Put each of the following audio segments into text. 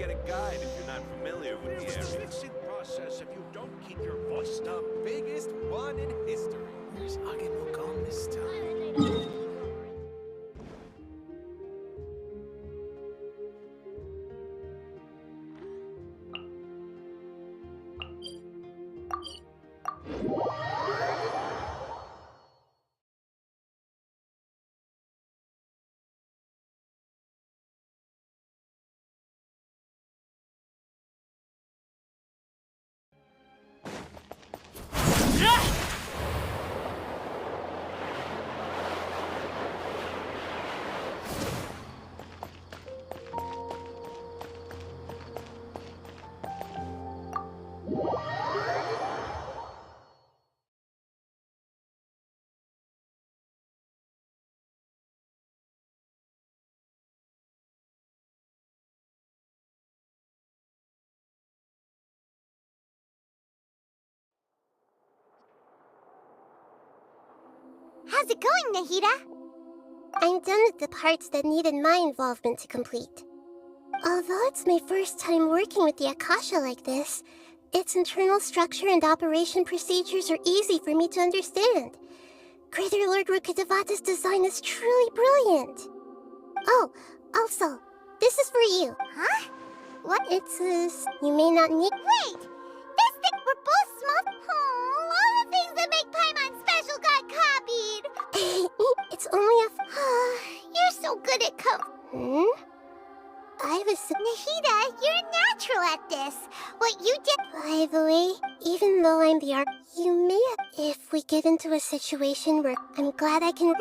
get a guide if you're not familiar with the area. Fixing process if you don't keep your voice The down. biggest one in history. There's Agemo gone this time. How's it going, Nahida? I'm done with the parts that needed my involvement to complete. Although it's my first time working with the Akasha like this, its internal structure and operation procedures are easy for me to understand. Greater Lord Rukkhadevata's design is truly brilliant. Oh, also, this is for you. Huh? What? It's you may not need— Wait! This thing— We're both small— Oh, all the things that make Paimon special got copied! It's only a— You're so good at I was— Nahida, you're a natural at this. What you did— By the way, even though I'm the you may have— If we get into a situation where— I'm glad I can—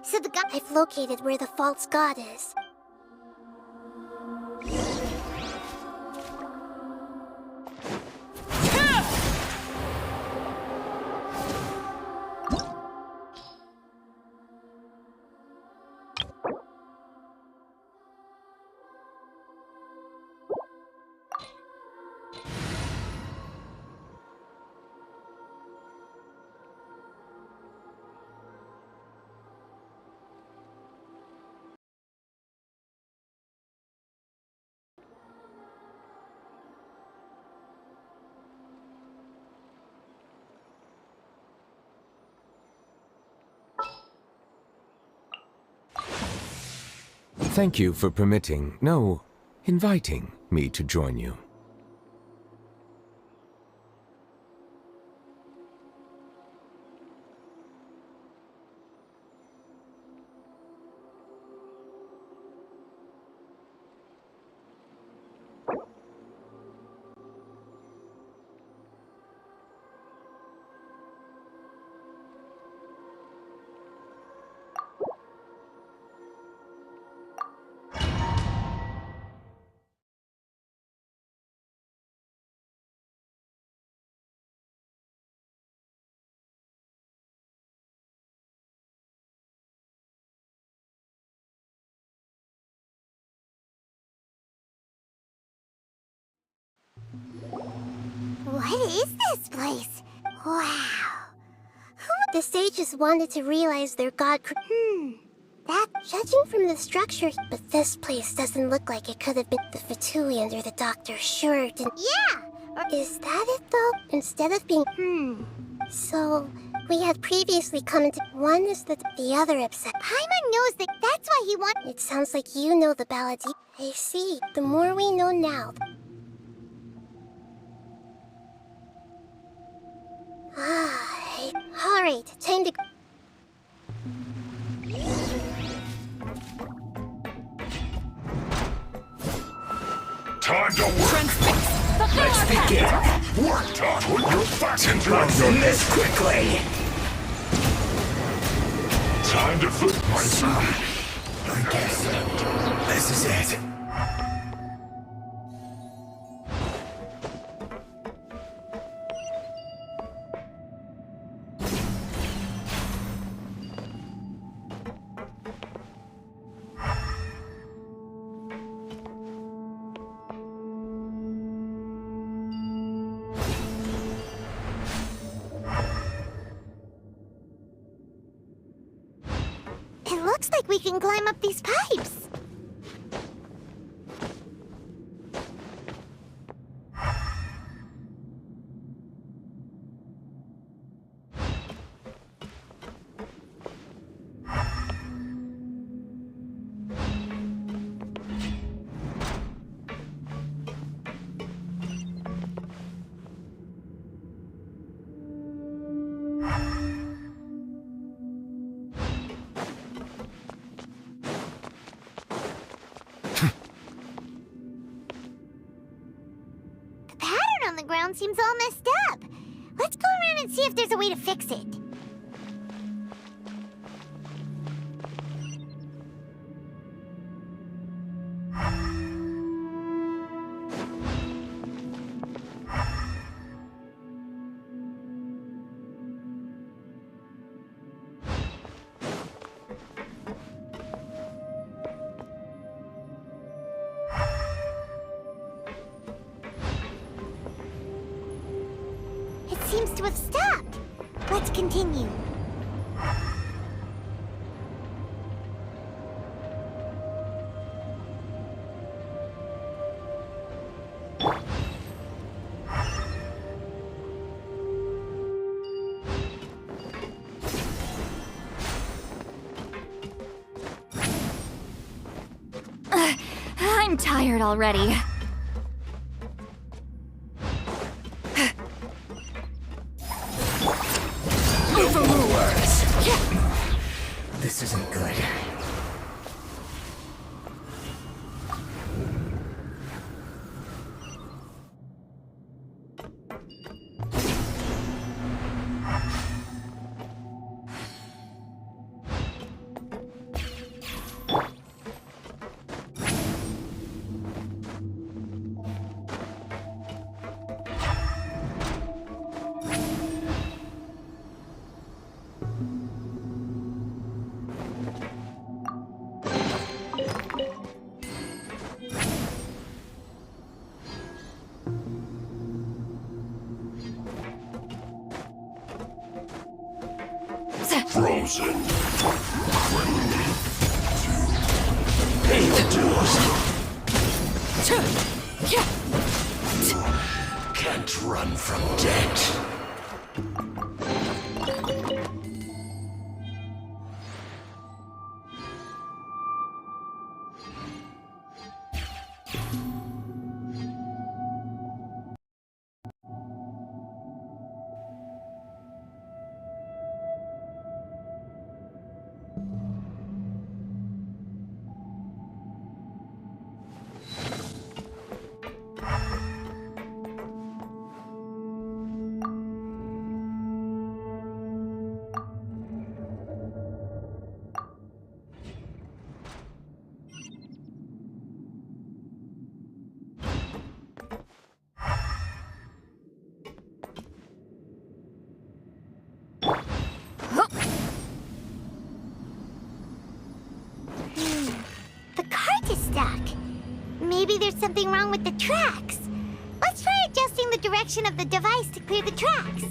So the god— I've located where the false god is. Thank you for permitting, no, inviting me to join you. What is this place? Wow. The sages wanted to realize their god that, judging from the structure, but this place doesn't look like it could have been the Fatui under the doctor's shirt and— Yeah! Is that it though? Instead of being— So, we had previously come into— One is the other upset. Paimon knows that that's why he want— It sounds like you know the ballad. I see. The more we know now— Alright, time to— Time to work! Let's begin! Work done! Put your fucking drugs in this quickly! Time to flip my side. I guess this is it. Looks like we can climb up these pipes. ground seems all messed up. Let's go around and see if there's a way to fix it. It seems to have stopped. Let's continue. I'm tired already. This isn't good. Frozen. Pay the dues. Can't run from debt. The cart is stuck. Maybe there's something wrong with the tracks. Let's try adjusting the direction of the device to clear the tracks.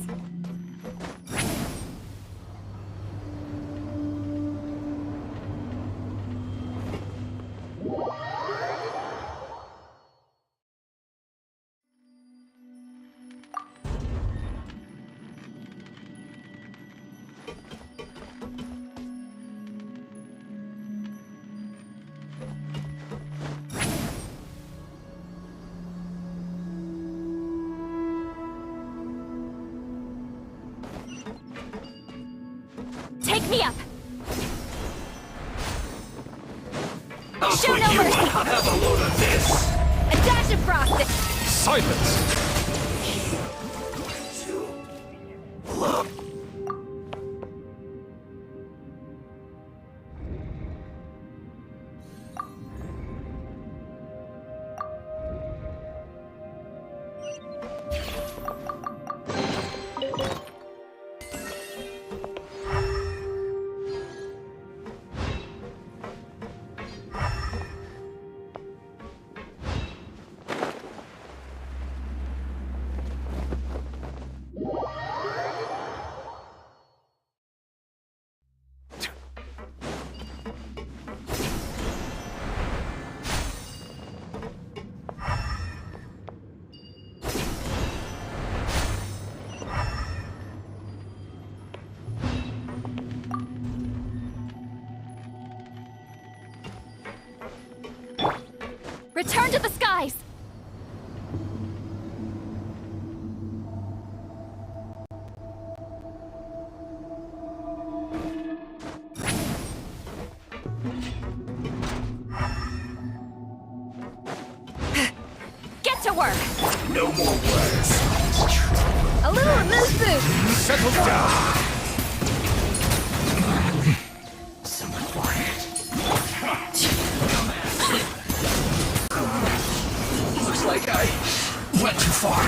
Take me up! I'll Show put no you mercy. on. Have a load of this. A dash across it! Silence! Return to the skies! Get to work! No more words. A little mood boost! Settle down! Some quiet. Looks like I went too far.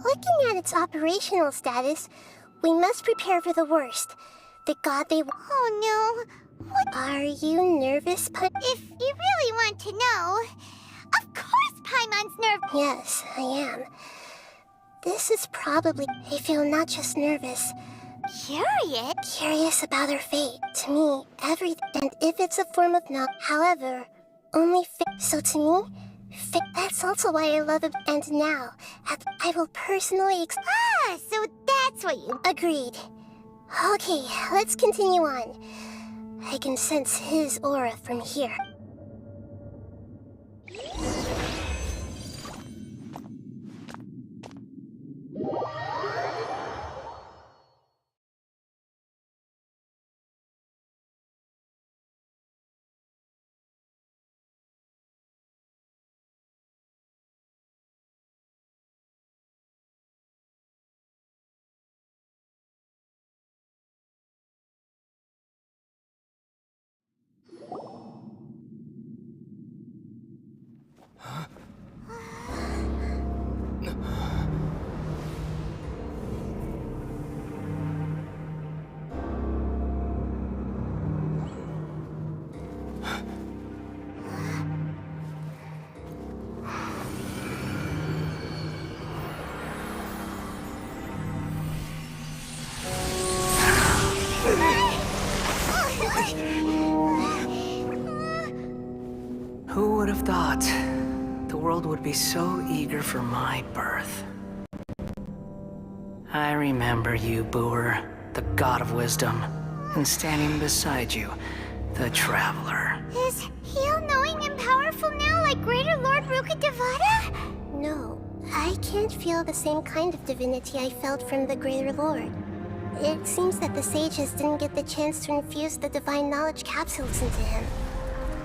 Looking at its operational status, we must prepare for the worst. The god they... Oh no. What? Are you nervous, If you really want to know, of course Paimon's nervous. Yes, I am. This is probably... I feel not just nervous. Curious? Curious about her fate. To me, everything... And if it's a form of not... However, only So to me... That's also why I love it. And now, I will personally so that's what you... Agreed. Okay, let's continue on. I can sense his aura from here. Who would have thought the world would be so eager for my birth? I remember you, Booer, the god of wisdom, and standing beside you, the traveler. Is he all-knowing and powerful now like Greater Lord Rukkhadevata? No, I can't feel the same kind of divinity I felt from the Greater Lord. It seems that the sages didn't get the chance to infuse the divine knowledge capsules into him.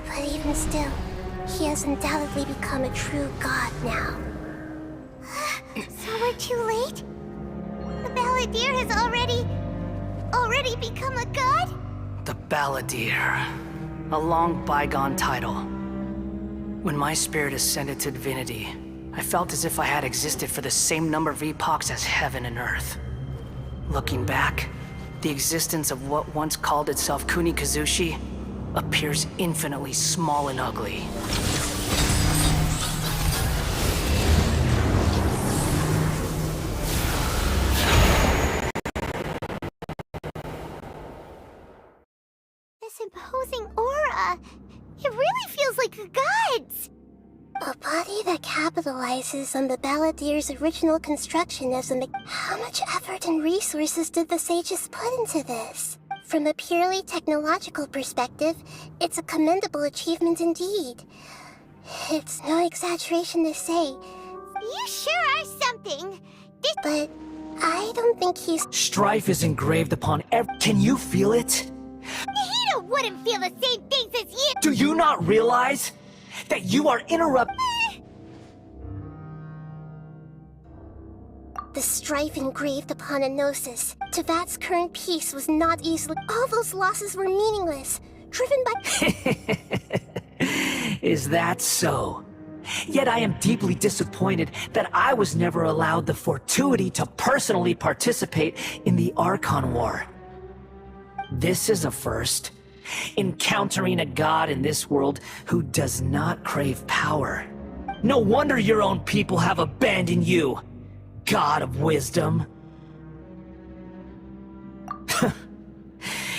But even still, he has undoubtedly become a true god now. So we're too late? The Balladeer has already become a god? The Balladeer. A long bygone title. When my spirit ascended to divinity, I felt as if I had existed for the same number of epochs as heaven and earth. Looking back, the existence of what once called itself Kunikazushi appears infinitely small and ugly. This imposing aura, it really feels like the gods! A body that capitalizes on the Balladeer's original construction as a How much effort and resources did the sages put into this? From a purely technological perspective, it's a commendable achievement indeed. It's no exaggeration to say. You sure are something. But I don't think he's... Strife is engraved upon every... Can you feel it? Nahida wouldn't feel the same things as you. Do you not realize that you are interrupting? The strife engraved upon a gnosis. Tevat's current peace was not easily... All those losses were meaningless, driven by... Is that so? Yet I am deeply disappointed that I was never allowed the fortuity to personally participate in the Archon War. This is a first. Encountering a god in this world who does not crave power. No wonder your own people have abandoned you, God of Wisdom.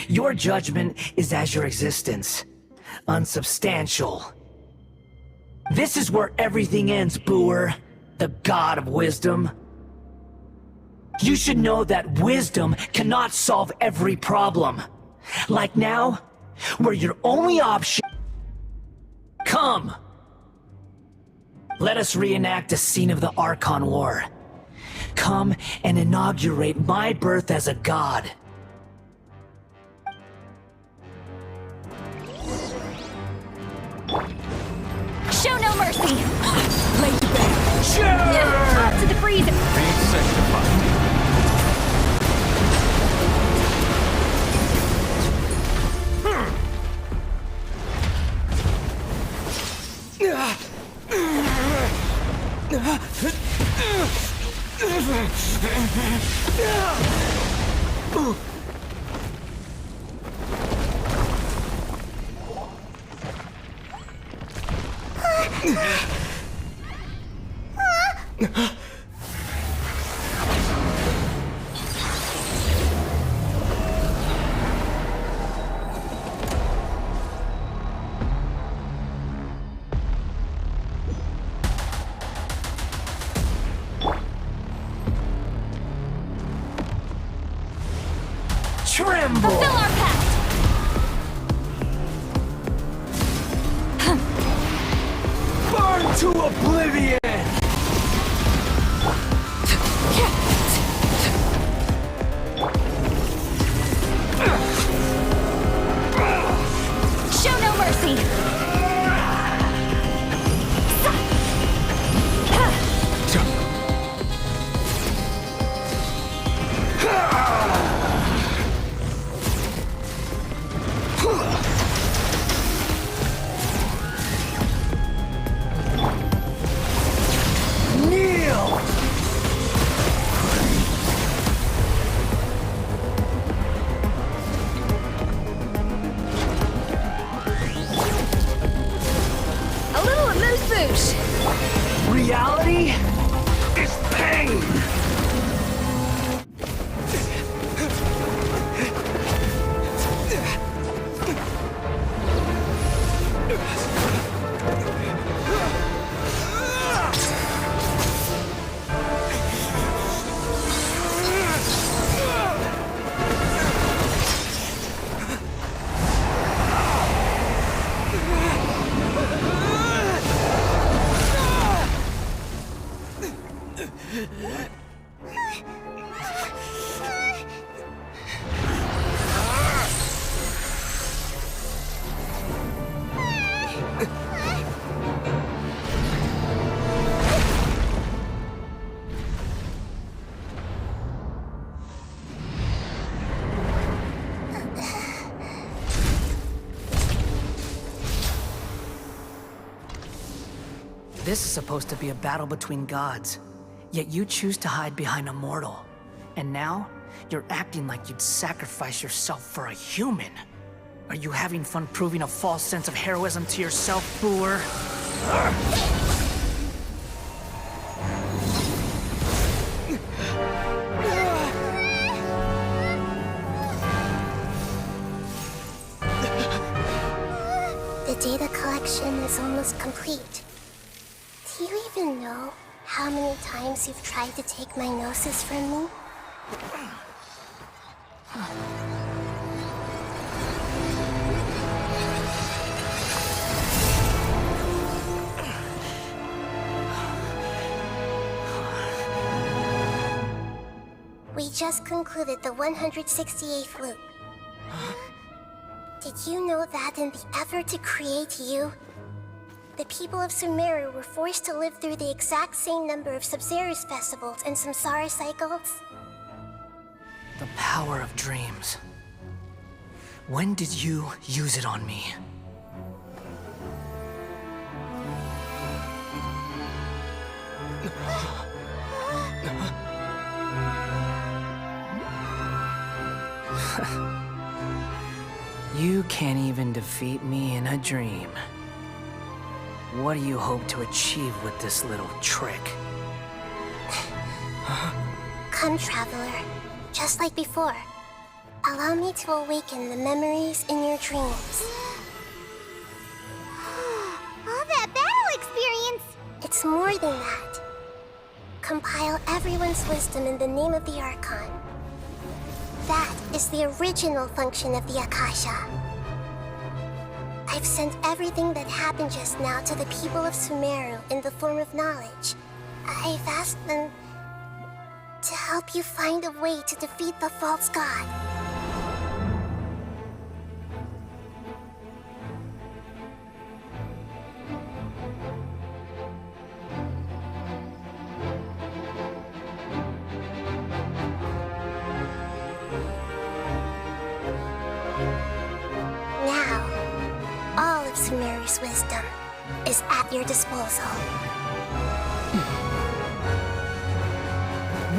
Your judgment is as your existence, unsubstantial. This is where everything ends, Booer, the God of Wisdom. You should know that wisdom cannot solve every problem. Like now, where your only option... Come! Let us reenact a scene of the Archon War. Come and inaugurate my birth as a god. Show no mercy! Lay to bed. Sure! Up to the freezer! Be sanctified. Tremble! Fulfill our pact! Burn to oblivion! Show no mercy! Kneel! A little amuse-bouche! Reality is pain! This is supposed to be a battle between gods, yet you choose to hide behind a mortal. And now, you're acting like you'd sacrifice yourself for a human. Are you having fun proving a false sense of heroism to yourself, Booer? The data collection is almost complete. Do you even know how many times you've tried to take my gnosis from me? just concluded the 168th loop. Did you know that in the effort to create you, the people of Sumeru were forced to live through the exact same number of Sub-Zerus festivals and Samsara cycles? The power of dreams. When did you use it on me? You can't even defeat me in a dream. What do you hope to achieve with this little trick? Come, Traveler. Just like before. Allow me to awaken the memories in your dreams. All that battle experience! It's more than that. Compile everyone's wisdom in the name of the Archon. That is the original function of the Akasha. I've sent everything that happened just now to the people of Sumeru in the form of knowledge. I've asked them to help you find a way to defeat the false god. Now, all of Sumeru's wisdom is at your disposal.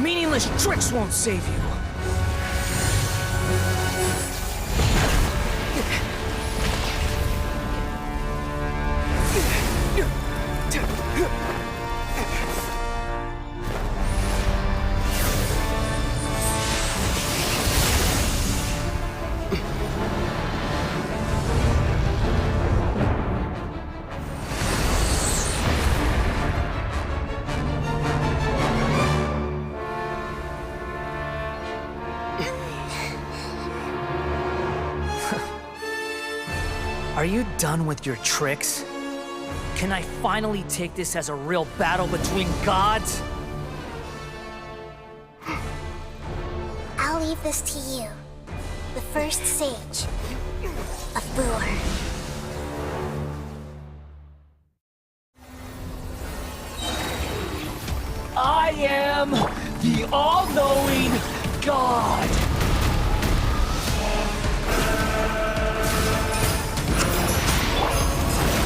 Meaningless tricks won't save you. Are you done with your tricks? Can I finally take this as a real battle between gods? I'll leave this to you, the first sage of Bur. I am the all-knowing God!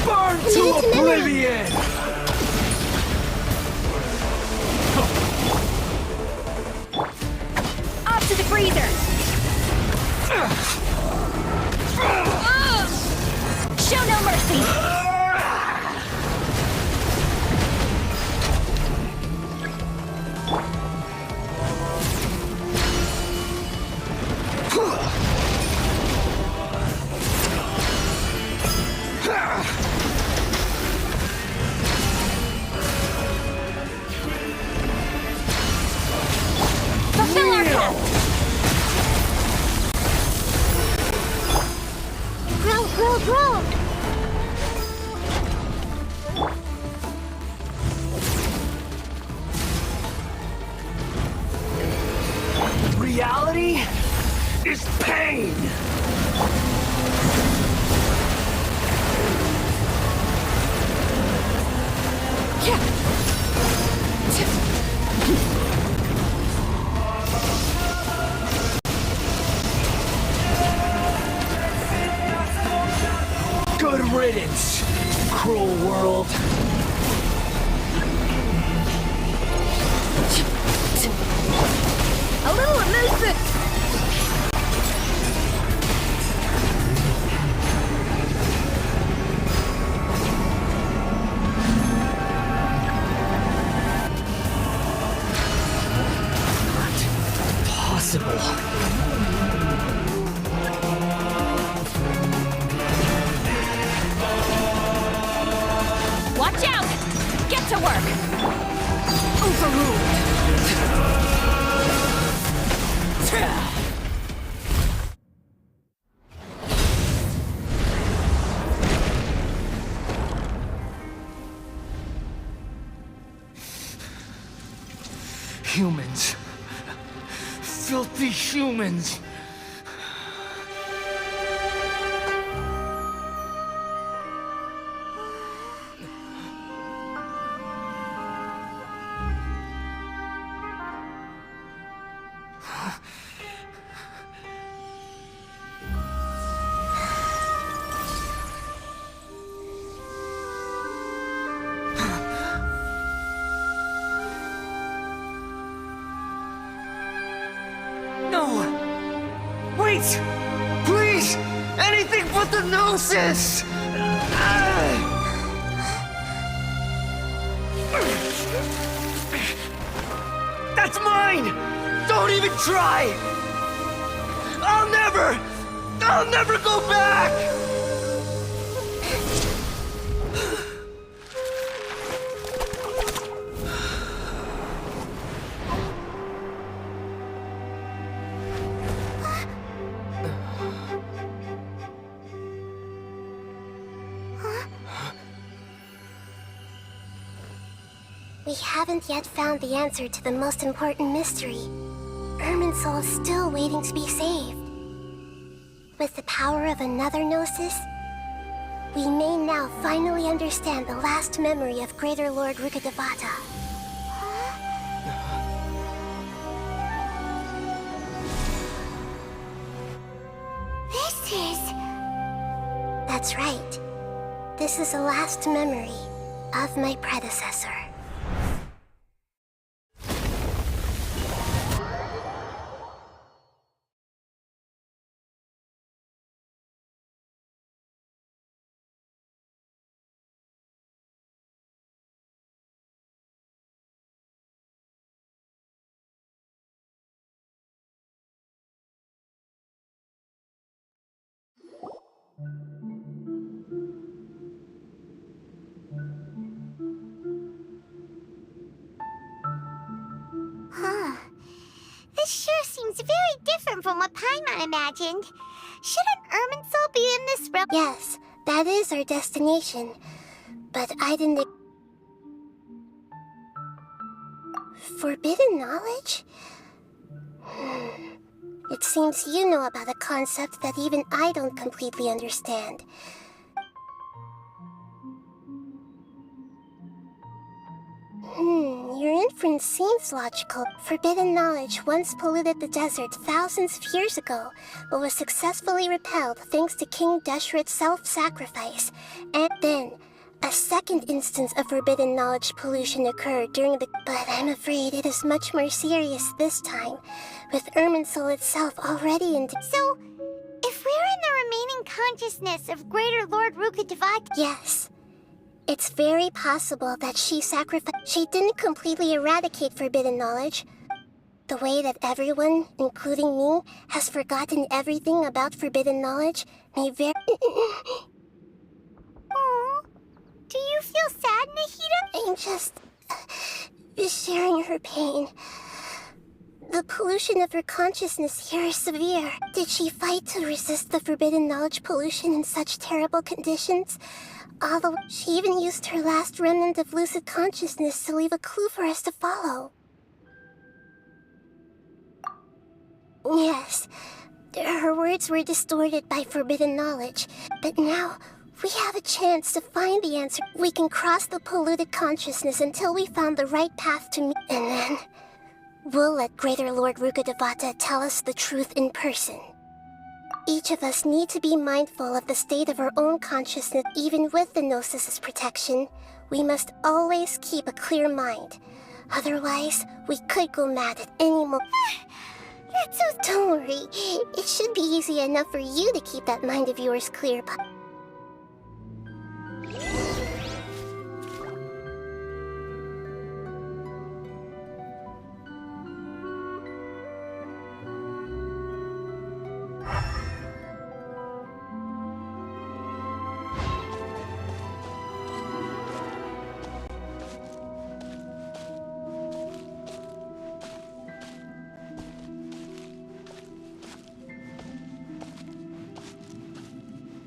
Burn to oblivion! Off to the freezer! Show no mercy! Fulfill our pact! Grow! Reality is pain! Good riddance, cruel world. A little amusement! Possible. Watch out! Get to work! Overruled! Humans, filthy humans! Wait! Please! Anything but the Gnosis! That's mine! Don't even try! I'll never go back! We haven't yet found the answer to the most important mystery. Irminsul is still waiting to be saved. With the power of another Gnosis, we may now finally understand the last memory of Greater Lord Rukkhadevata. This is... That's right. This is the last memory of my predecessor. This sure seems very different from what Paimon imagined. Shouldn't Irminsul be in this realm? Yes, that is our destination. But I didn't... Forbidden knowledge? It seems you know about a concept that even I don't completely understand. Your inference seems logical. Forbidden knowledge once polluted the desert thousands of years ago, but was successfully repelled thanks to King Deshret's self-sacrifice. And then, a second instance of forbidden knowledge pollution occurred during the... But I'm afraid it is much more serious this time, with Irminsul itself already in... So, if we're in the remaining consciousness of Greater Lord Rukkhadevata... Yes. It's very possible that she sacrificed... She didn't completely eradicate forbidden knowledge. The way that everyone, including me, has forgotten everything about forbidden knowledge may very... Aww. Do you feel sad, Nahida? I'm just sharing her pain. The pollution of her consciousness here is severe. Did she fight to resist the forbidden knowledge pollution in such terrible conditions? Although she even used her last remnant of lucid consciousness to leave a clue for us to follow. Yes, her words were distorted by forbidden knowledge, but now we have a chance to find the answer. We can cross the polluted consciousness until we found the right path to meet, and then we'll let Greater Lord Rukkhadevata tell us the truth in person. Each of us need to be mindful of the state of our own consciousness. Even with the Gnosis's protection, we must always keep a clear mind. Otherwise, we could go mad at any moment. That's so... Don't worry. It should be easy enough for you to keep that mind of yours clear.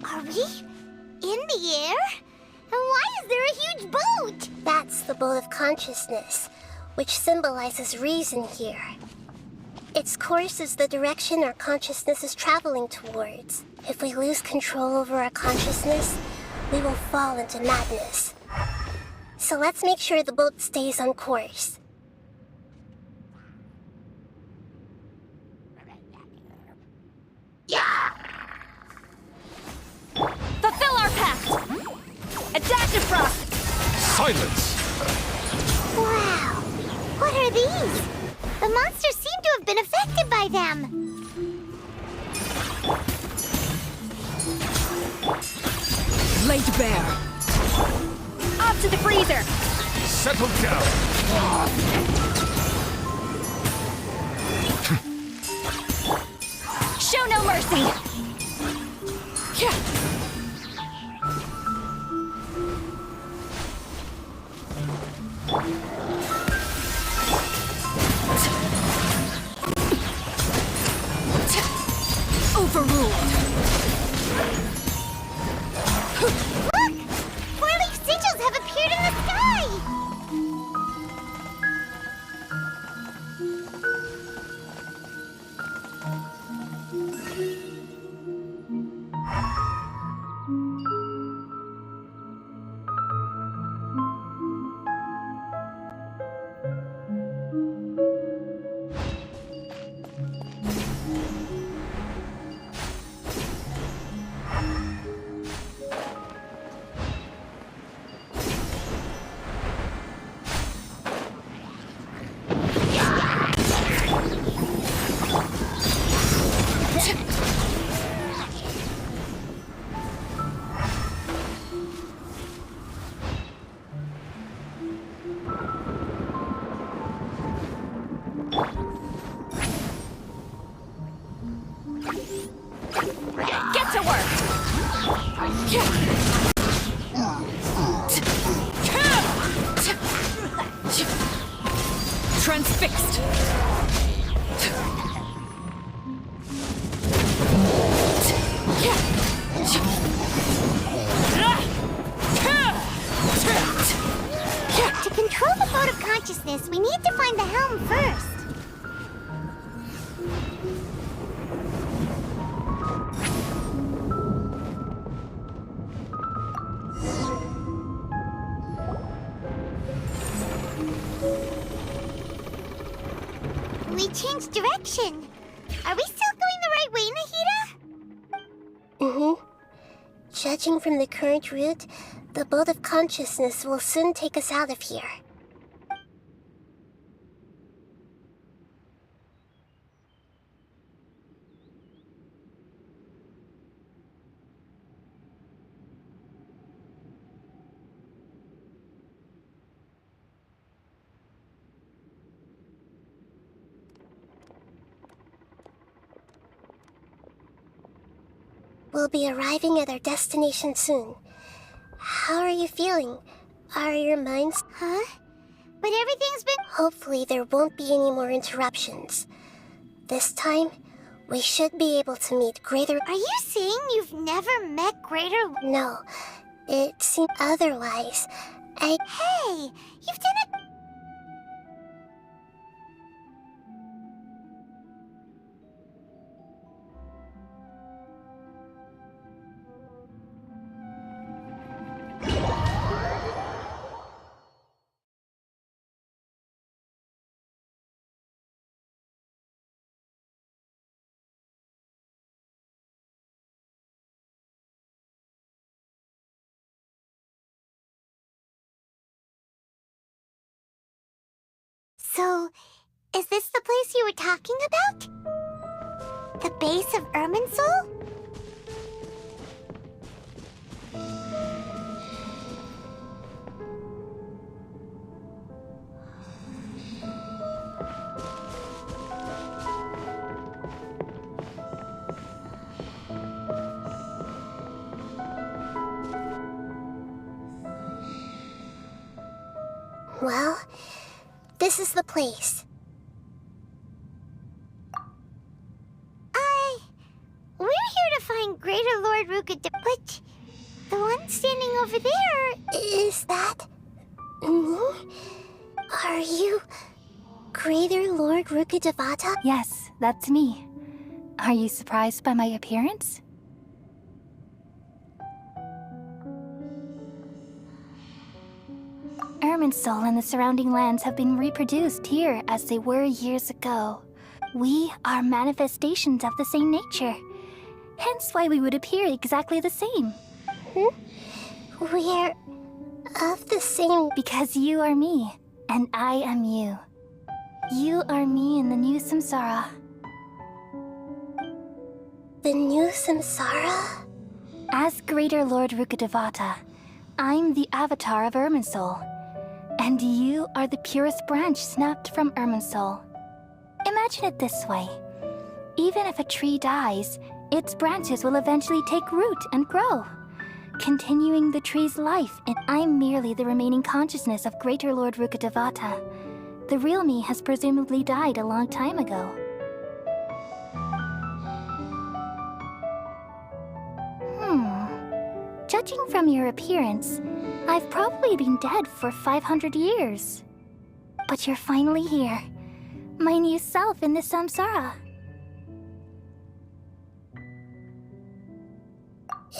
Are we in the air? And why is there a huge boat? That's the boat of consciousness, which symbolizes reason here. Its course is the direction our consciousness is traveling towards. If we lose control over our consciousness, we will fall into madness. So let's make sure the boat stays on course. Fulfill our pact! Adaptive Frost! Silence! Wow! What are these? The monsters seem to have been affected by them. Laid bare! Up to the freezer! Settle down! Show no mercy! Overruled! Look! Four-leaf sigils have appeared in the sky! Get to work! Transfixed! To control the boat of consciousness, we need to find the helm first. We changed direction. Are we still going the right way, Nahida? Mm-hmm. Judging from the current route, the boat of consciousness will soon take us out of here. We'll be arriving at our destination soon. How are you feeling? Are your minds... Huh? But everything's been... Hopefully there won't be any more interruptions. This time, we should be able to meet greater... Are you saying you've never met greater... No, it seems otherwise. Hey, you've done it... So, is this the place you were talking about? The base of Irminsul? Well, this is the place. We're here to find Greater Lord Rukad, but the one standing over there... Is that... me? Are you... Greater Lord Rukadevata? Yes. that's me. Are you surprised by my appearance? Irminsul and the surrounding lands have been reproduced here as they were years ago. We are manifestations of the same nature. Hence why we would appear exactly the same. We're of the same... Because you are me, and I am you. You are me in the new samsara. The new samsara? As Greater Lord Rukkhadevata, I'm the avatar of Irminsul. And you are the purest branch snapped from Irminsul. Imagine it this way. Even if a tree dies, its branches will eventually take root and grow, continuing the tree's life, and I'm merely the remaining consciousness of Greater Lord Rukkhadevata. The real me has presumably died a long time ago. Judging from your appearance, I've probably been dead for 500 years. But you're finally here. My new self in the samsara.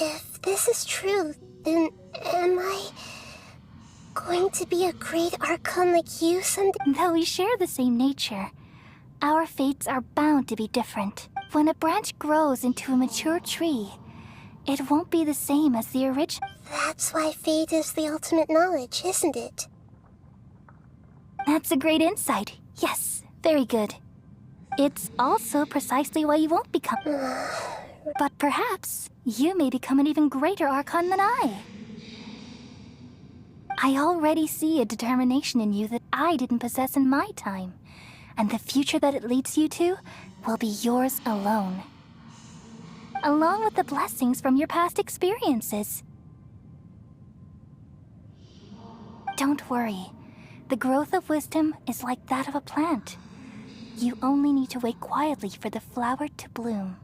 If this is true, then am I going to be a great Archon like you someday? Though we share the same nature, our fates are bound to be different. When a branch grows into a mature tree, it won't be the same as the original. That's why fate is the ultimate knowledge, isn't it? That's a great insight. Yes, very good. It's also precisely why you won't become... But perhaps you may become an even greater Archon than I. I already see a determination in you that I didn't possess in my time. And the future that it leads you to will be yours alone. Along with the blessings from your past experiences. Don't worry. The growth of wisdom is like that of a plant. You only need to wait quietly for the flower to bloom.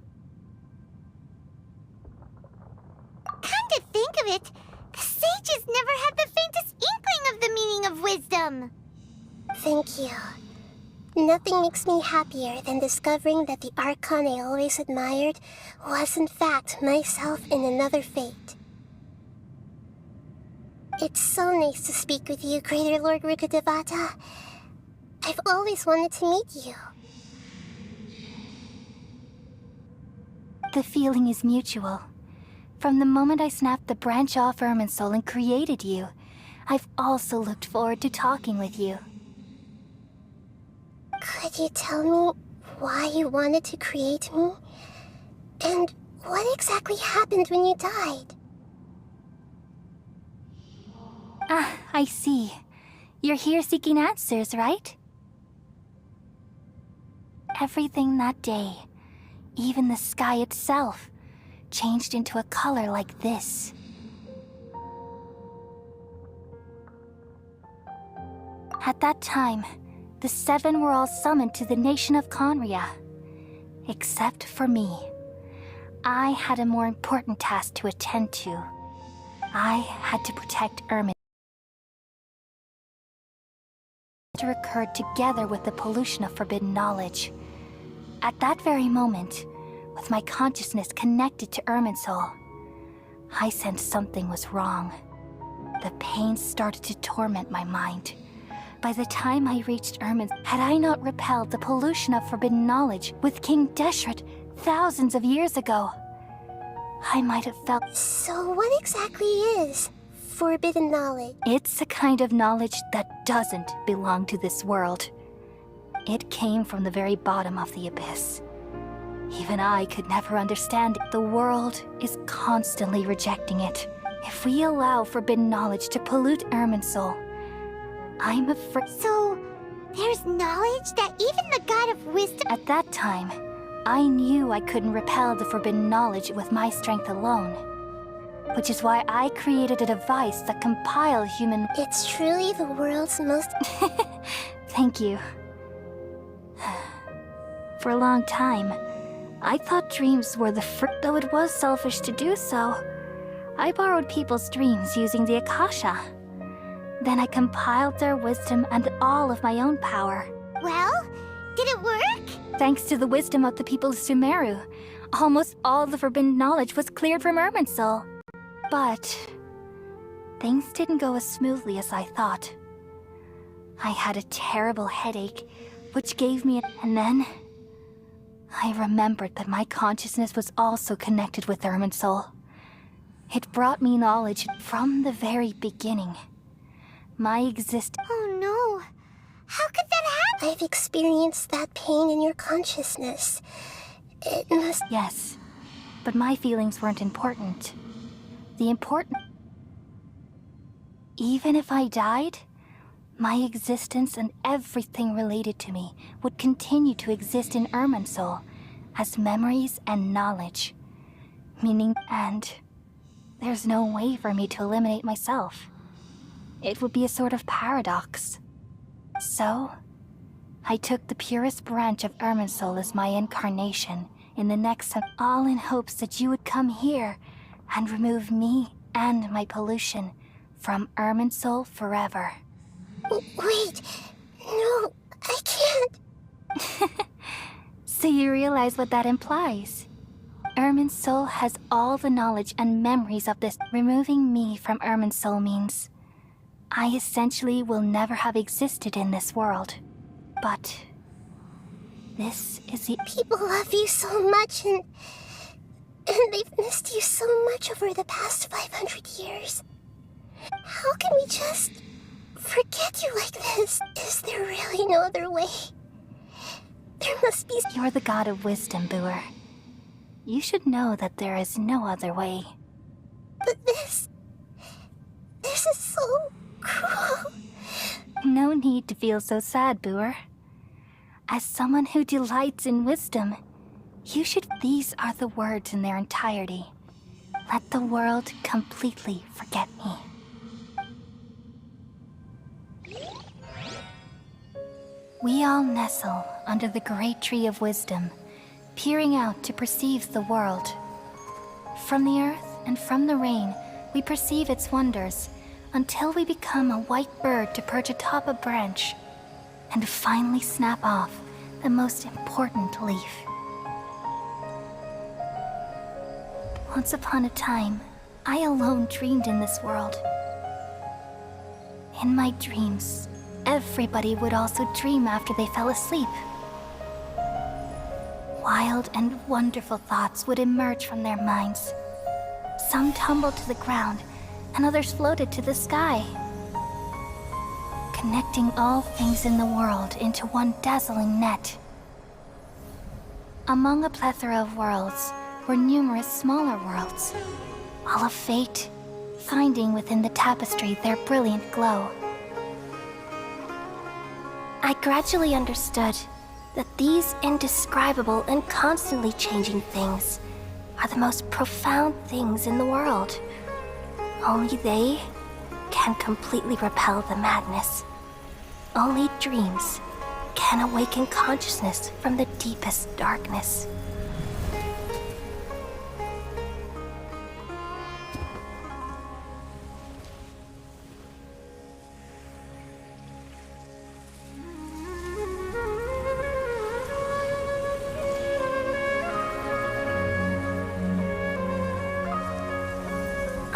Come to think of it, the sages never had the faintest inkling of the meaning of wisdom. Thank you. Nothing makes me happier than discovering that the Archon I always admired was in fact myself in another fate. It's so nice to speak with you, Greater Lord Rukkhadevata. I've always wanted to meet you. The feeling is mutual. From the moment I snapped the branch off Irminsul and created you, I've also looked forward to talking with you. Could you tell me why you wanted to create me? And what exactly happened when you died? Ah, I see. You're here seeking answers, right? Everything that day, even the sky itself, changed into a color like this. At that time, the seven were all summoned to the nation of Conria. Except for me. I had a more important task to attend to. I had to protect Irmin. It occurred together with the pollution of forbidden knowledge. At that very moment, with my consciousness connected to Irminsul, I sensed something was wrong. The pain started to torment my mind. By the time I reached Irminsul, had I not repelled the pollution of forbidden knowledge with King Deshret thousands of years ago, I might have felt... So what exactly is forbidden knowledge? It's a kind of knowledge that doesn't belong to this world. It came from the very bottom of the abyss. Even I could never understand it. The world is constantly rejecting it. If we allow forbidden knowledge to pollute Irminsul, I'm afraid... So, there's knowledge that even the god of wisdom... At that time, I knew I couldn't repel the forbidden knowledge with my strength alone. Which is why I created a device that compiled human... It's truly the world's most... Thank you. For a long time, I thought dreams were the though it was selfish to do so. I borrowed people's dreams using the Akasha. Then I compiled their wisdom and all of my own power. Well, did it work? Thanks to the wisdom of the people of Sumeru, almost all the forbidden knowledge was cleared from Irminsul. But things didn't go as smoothly as I thought. I had a terrible headache, which gave me and then I remembered that my consciousness was also connected with Irminsul. It brought me knowledge from the very beginning. My existence. Oh no. How could that happen? I've experienced that pain in your consciousness. It must... Yes, but my feelings weren't important. The important... Even if I died, my existence and everything related to me would continue to exist in Irminsul as memories and knowledge. Meaning, and there's no way for me to eliminate myself. It would be a sort of paradox. So, I took the purest branch of Irminsul as my incarnation in the next, all in hopes that you would come here and remove me and my pollution from Irminsul forever. Wait, no, I can't. So you realize what that implies? Irminsul has all the knowledge and memories of this. Removing me from Irminsul means I essentially will never have existed in this world. But this is the... People love you so much, and they've missed you so much over the past 500 years. How can we just forget you like this? Is there really no other way? There must be... You're the god of wisdom, Booer. You should know that there is no other way. But this is so cruel. No need to feel so sad, Booer. As someone who delights in wisdom, you should... These are the words in their entirety. Let the world completely forget me. We all nestle under the great tree of wisdom, peering out to perceive the world. From the earth and from the rain, we perceive its wonders, until we become a white bird to perch atop a branch, and finally snap off the most important leaf. Once upon a time, I alone dreamed in this world. In my dreams, everybody would also dream after they fell asleep. Wild and wonderful thoughts would emerge from their minds. Some tumbled to the ground, and others floated to the sky, connecting all things in the world into one dazzling net. Among a plethora of worlds were numerous smaller worlds, all of fate, finding within the tapestry their brilliant glow. I gradually understood that these indescribable and constantly changing things are the most profound things in the world. Only they can completely repel the madness. Only dreams can awaken consciousness from the deepest darkness.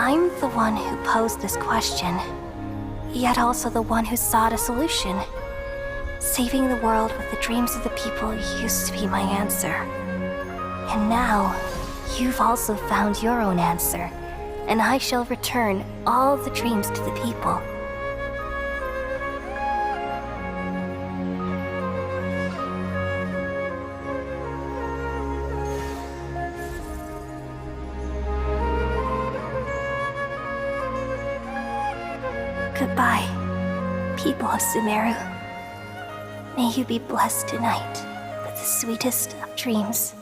I'm the one who posed this question, yet also the one who sought a solution. Saving the world with the dreams of the people used to be my answer. And now, you've also found your own answer, and I shall return all the dreams to the people. Goodbye, people of Sumeru. May you be blessed tonight with the sweetest of dreams.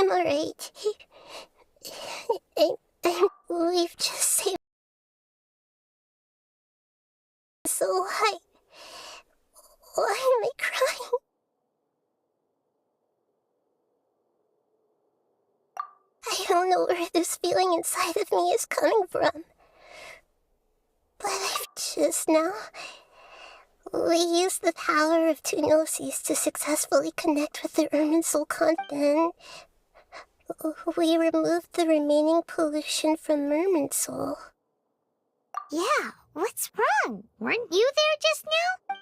I'm alright. We've just saved. So why am I crying? I don't know where this feeling inside of me is coming from. But I've just now... We used the power of two gnosis to successfully connect with the Irminsul continent. We removed the remaining pollution from Irminsul. Yeah, what's wrong? Weren't you there just now?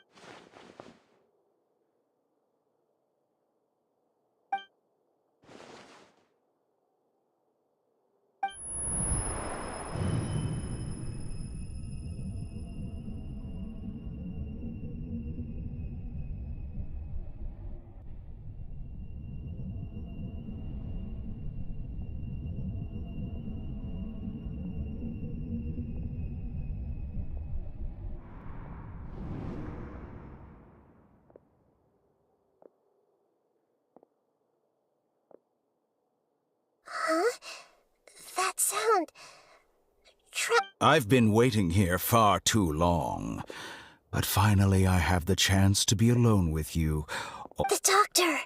Huh? That sound... I've been waiting here far too long. But finally I have the chance to be alone with you. The doctor!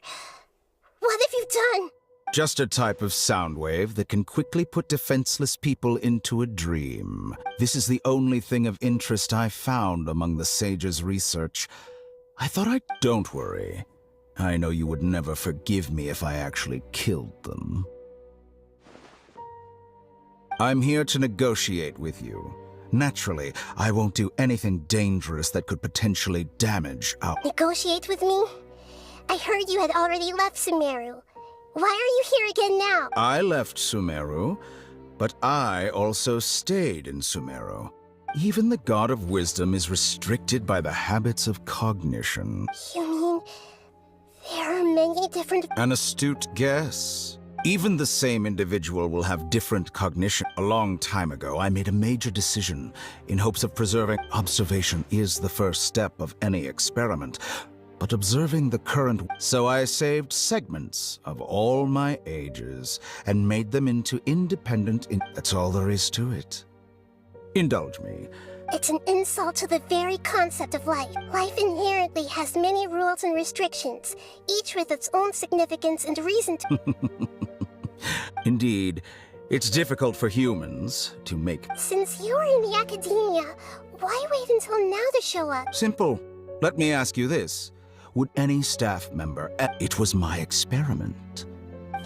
What have you done? Just a type of sound wave that can quickly put defenseless people into a dream. This is the only thing of interest I found among the sage's research. I thought Don't worry. I know you would never forgive me if I actually killed them. I'm here to negotiate with you. Naturally, I won't do anything dangerous that could potentially damage our... Negotiate with me? I heard you had already left Sumeru. Why are you here again now? I left Sumeru, but I also stayed in Sumeru. Even the God of Wisdom is restricted by the habits of cognition. You mean... there are many different... An astute guess. Even the same individual will have different cognition. A long time ago, I made a major decision in hopes of preserving... Observation is the first step of any experiment, but observing the current... So I saved segments of all my ages and made them into independent... That's all there is to it. Indulge me. It's an insult to the very concept of life. Life inherently has many rules and restrictions, each with its own significance and reason to... Indeed, it's difficult for humans to make... Since you were in the academia, why wait until now to show up? Simple. Let me ask you this. Would any staff member... It was my experiment.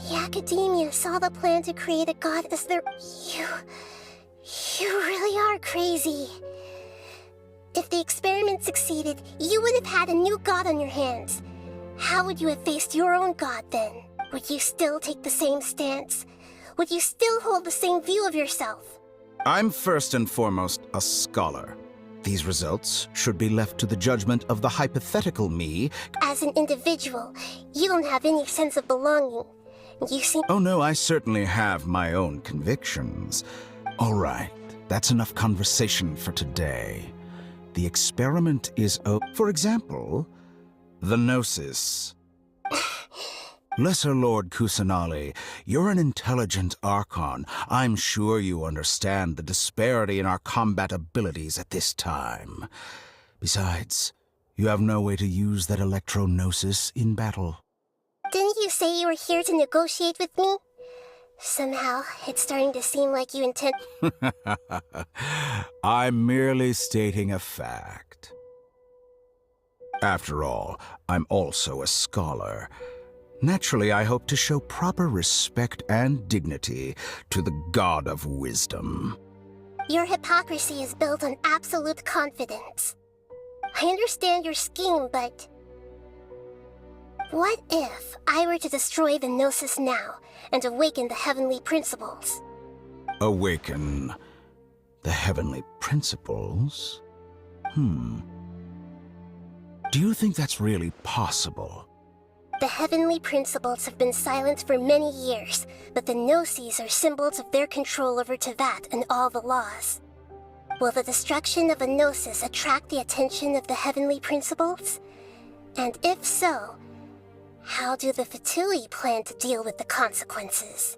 The academia saw the plan to create a god as their... You really are crazy. If the experiment succeeded, you would have had a new god on your hands. How would you have faced your own god then? Would you still take the same stance? Would you still hold the same view of yourself? I'm first and foremost a scholar. These results should be left to the judgment of the hypothetical me. As an individual, you don't have any sense of belonging. You seem... Oh no, I certainly have my own convictions. All right, that's enough conversation for today. The experiment is for example, the Gnosis. Lesser Lord Kusanali, you're an intelligent Archon. I'm sure you understand the disparity in our combat abilities at this time. Besides, you have no way to use that Electro-Gnosis in battle. Didn't you say you were here to negotiate with me? Somehow, it's starting to seem like you intend... I'm merely stating a fact. After all, I'm also a scholar. Naturally, I hope to show proper respect and dignity to the God of Wisdom. Your hypocrisy is built on absolute confidence. I understand your scheme, but... What if I were to destroy the Gnosis now and awaken the heavenly principles? Awaken the heavenly principles? Do you think that's really possible? The heavenly principles have been silent for many years, but the Gnosis are symbols of their control over Teyvat and all the laws. Will the destruction of a Gnosis attract the attention of the heavenly principles? And if so, How do the Fatui plan to deal with the consequences?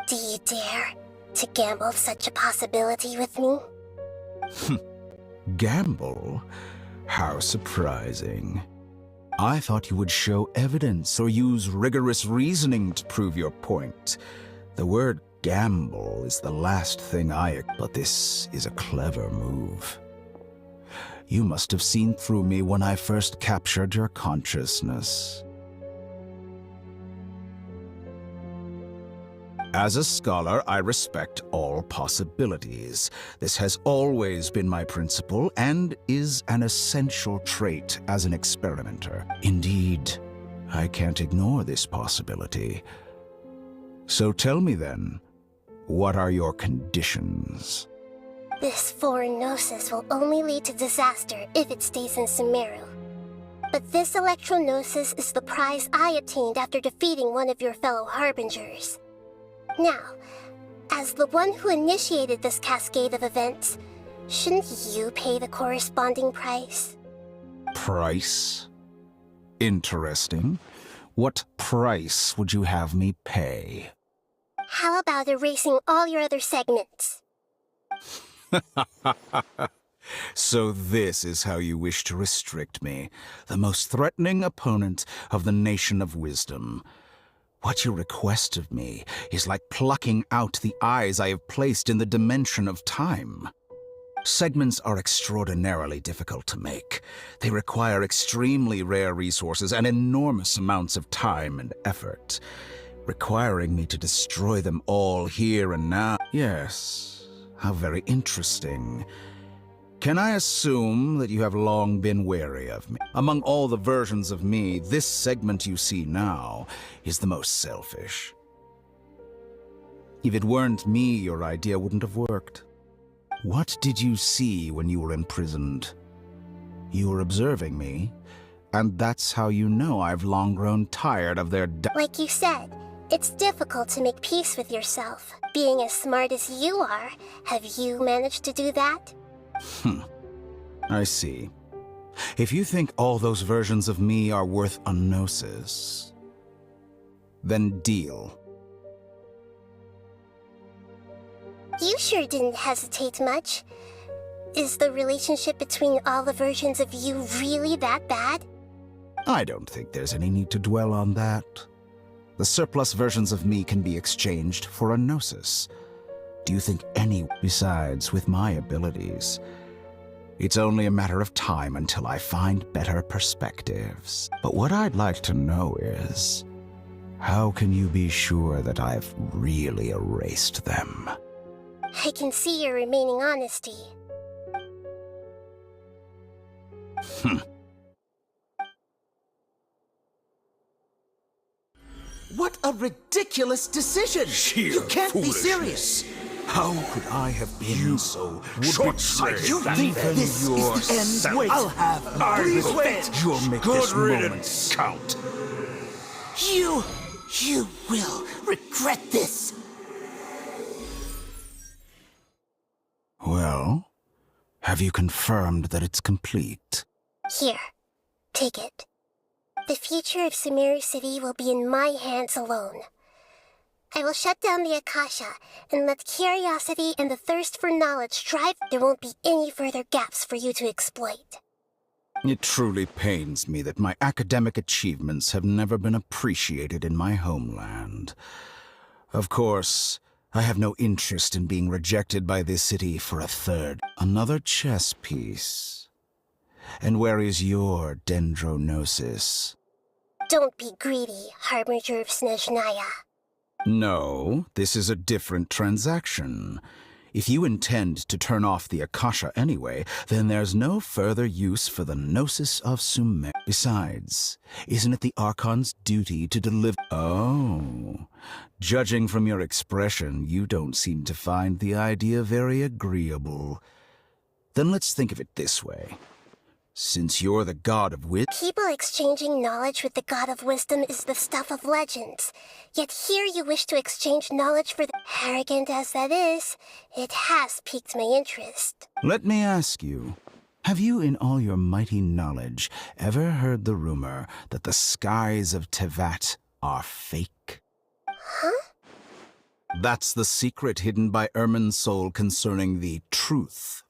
Do you dare to gamble such a possibility with me? Gamble? How surprising. I thought you would show evidence or use rigorous reasoning to prove your point. The word gamble is the last thing but this is a clever move. You must have seen through me when I first captured your consciousness. As a scholar, I respect all possibilities. This has always been my principle and is an essential trait as an experimenter. Indeed, I can't ignore this possibility. So tell me then, what are your conditions? This foreign gnosis will only lead to disaster if it stays in Sumeru. But this electro-gnosis is the prize I obtained after defeating one of your fellow harbingers. Now, as the one who initiated this cascade of events, shouldn't you pay the corresponding price? Price? Interesting. What price would you have me pay? How about erasing all your other segments? So this is how you wish to restrict me, the most threatening opponent of the Nation of Wisdom. What you request of me is like plucking out the eyes I have placed in the dimension of time. Segments are extraordinarily difficult to make. They require extremely rare resources and enormous amounts of time and effort. Requiring me to destroy them all here and now. Yes, how very interesting. Can I assume that you have long been wary of me? Among all the versions of me, this segment you see now is the most selfish. If it weren't me, your idea wouldn't have worked. What did you see when you were imprisoned? You were observing me, and that's how you know I've long grown tired of their Like you said, it's difficult to make peace with yourself. Being as smart as you are, have you managed to do that? I see. If you think all those versions of me are worth a gnosis, then deal. You sure didn't hesitate much. Is the relationship between all the versions of you really that bad? I don't think there's any need to dwell on that. The surplus versions of me can be exchanged for a gnosis. Do you think any... Besides, with my abilities, it's only a matter of time until I find better perspectives. But what I'd like to know is, how can you be sure that I've really erased them? I can see your remaining honesty. What a ridiculous decision! You can't be serious! How could I have been so short-sighted? You think this is the end? Wait, I'll have... Please wait! You'll make this moment count. You will regret this! Well, have you confirmed that it's complete? Here, take it. The future of Sumeru City will be in my hands alone. I will shut down the Akasha and let curiosity and the thirst for knowledge drive. There won't be any further gaps for you to exploit. It truly pains me that my academic achievements have never been appreciated in my homeland. Of course, I have no interest in being rejected by this city for a third. Another chess piece. And where is your dendrognosis? Don't be greedy, Harbinger of Snezhnaya. No, this is a different transaction. If you intend to turn off the Akasha anyway, then there's no further use for the Gnosis of Sumer. Besides, isn't it the Archon's duty to deliver— Oh, judging from your expression, you don't seem to find the idea very agreeable. Then let's think of it this way. Since you're the god of wisdom— People exchanging knowledge with the god of wisdom is the stuff of legends. Yet here you wish to exchange knowledge for the— Arrogant as that is, it has piqued my interest. Let me ask you, Have you, in all your mighty knowledge, ever heard the rumor that the skies of Tevat are fake? Huh? That's the secret hidden by Irminsul concerning the truth.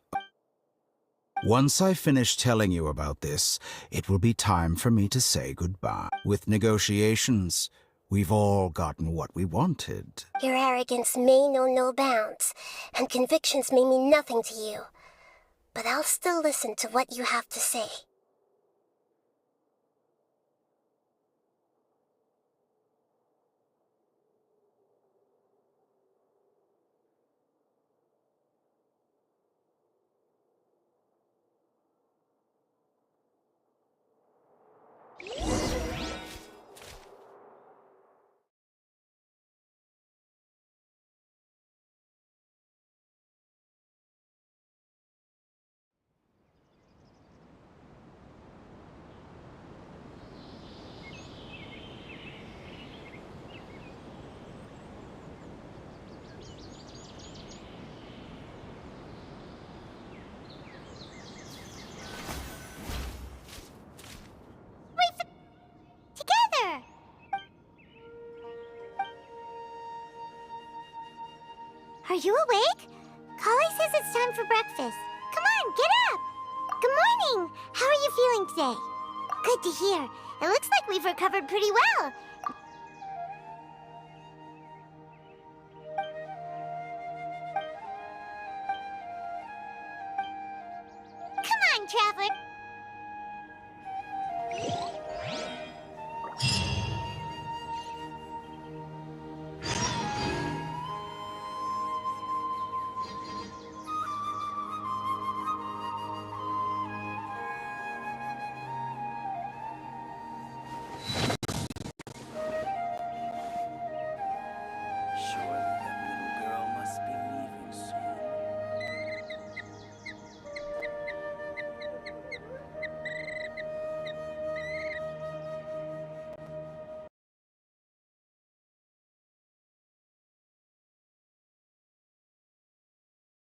Once I finish telling you about this, it will be time for me to say goodbye. With negotiations, we've all gotten what we wanted. Your arrogance may know no bounds, and convictions may mean nothing to you. But I'll still listen to what you have to say. Together! Are you awake? Kali says it's time for breakfast. Come on, get up! Good morning! How are you feeling today? Good to hear. It looks like we've recovered pretty well. Come on, Traveler.